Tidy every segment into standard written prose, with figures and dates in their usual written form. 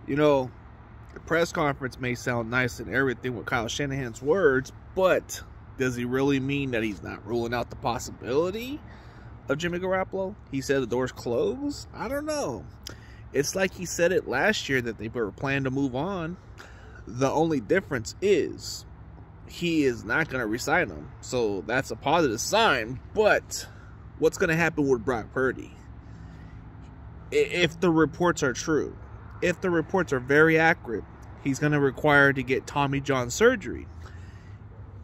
You know, the press conference may sound nice and everything with Kyle Shanahan's words, but does he really mean that he's not ruling out the possibility of Jimmy Garoppolo? He said the door's closed? I don't know. It's like he said it last year that they were planning to move on. The only difference is he is not going to resign him. So that's a positive sign. But what's going to happen with Brock Purdy? If the reports are true, if the reports are very accurate, he's going to require to get Tommy John surgery.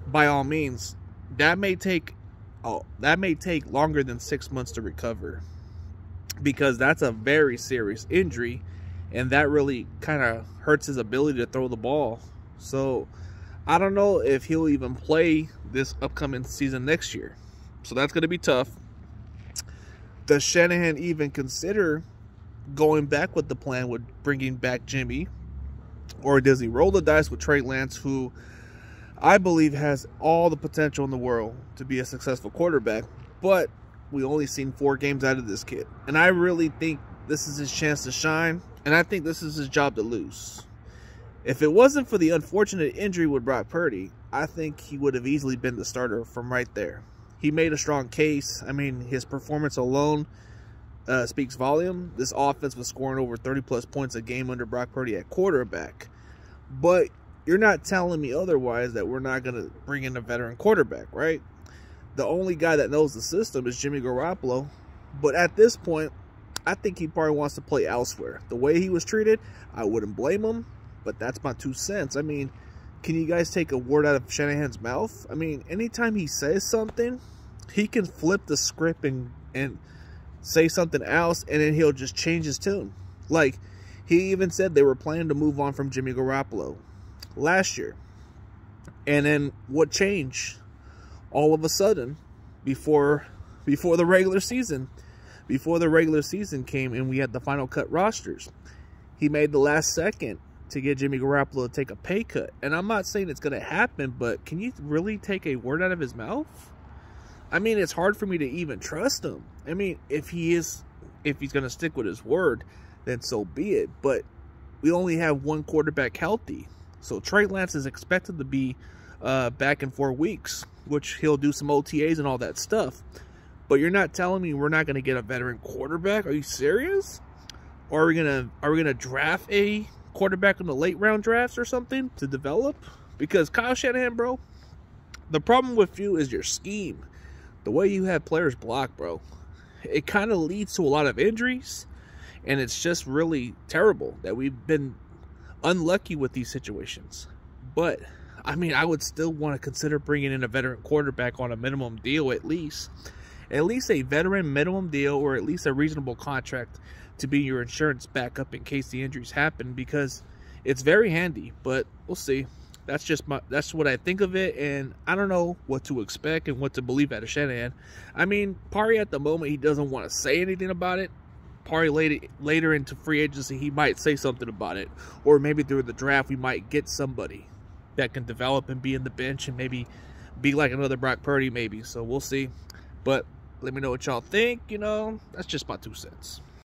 By all means, that may take longer than 6 months to recover, because that's a very serious injury, and that really kind of hurts his ability to throw the ball. So I don't know if he'll even play this upcoming season next year. So that's going to be tough. Does Shanahan even consider going back with the plan with bringing back Jimmy? Or does he roll the dice with Trey Lance, who I believe has all the potential in the world to be a successful quarterback, but we only seen 4 games out of this kid. And I really think this is his chance to shine, and I think this is his job to lose. If it wasn't for the unfortunate injury with Brock Purdy, I think he would have easily been the starter from right there. He made a strong case. I mean, his performance alone speaks volume. This offense was scoring over 30-plus points a game under Brock Purdy at quarterback. But you're not telling me otherwise that we're not going to bring in a veteran quarterback, right? The only guy that knows the system is Jimmy Garoppolo. But at this point, I think he probably wants to play elsewhere. The way he was treated, I wouldn't blame him. But that's my 2 cents. I mean, can you guys take a word out of Shanahan's mouth? I mean, anytime he says something, he can flip the script and say something else, and then he'll just change his tune. Like, he even said they were planning to move on from Jimmy Garoppolo last year. And then what changed all of a sudden before the regular season? Before the regular season came and we had the final cut rosters, he made the last second to get Jimmy Garoppolo to take a pay cut. And I'm not saying it's going to happen, but can you really take a word out of his mouth? I mean, it's hard for me to even trust him. I mean, if he's going to stick with his word, then so be it. But we only have one quarterback healthy. So Trey Lance is expected to be back in 4 weeks, which he'll do some OTAs and all that stuff. But you're not telling me we're not going to get a veteran quarterback? Are you serious? Or are we gonna draft a quarterback in the late round drafts or something to develop? Because Kyle Shanahan, bro, the problem with you is your scheme. The way you have players block, bro, it kind of leads to a lot of injuries, and it's just really terrible that we've been unlucky with these situations. But I mean, I would still want to consider bringing in a veteran quarterback on a minimum deal, at least a veteran minimum deal, or at least a reasonable contract to be your insurance backup in case the injuries happen, because it's very handy. But we'll see. That's what I think of it, and I don't know what to expect and what to believe out of Shanahan. I mean, Pari at the moment, he doesn't want to say anything about it. Pari later into free agency, he might say something about it, or maybe through the draft we might get somebody that can develop and be in the bench and maybe be like another Brock Purdy maybe. So we'll see. But let me know what y'all think. You know, that's just my 2 cents.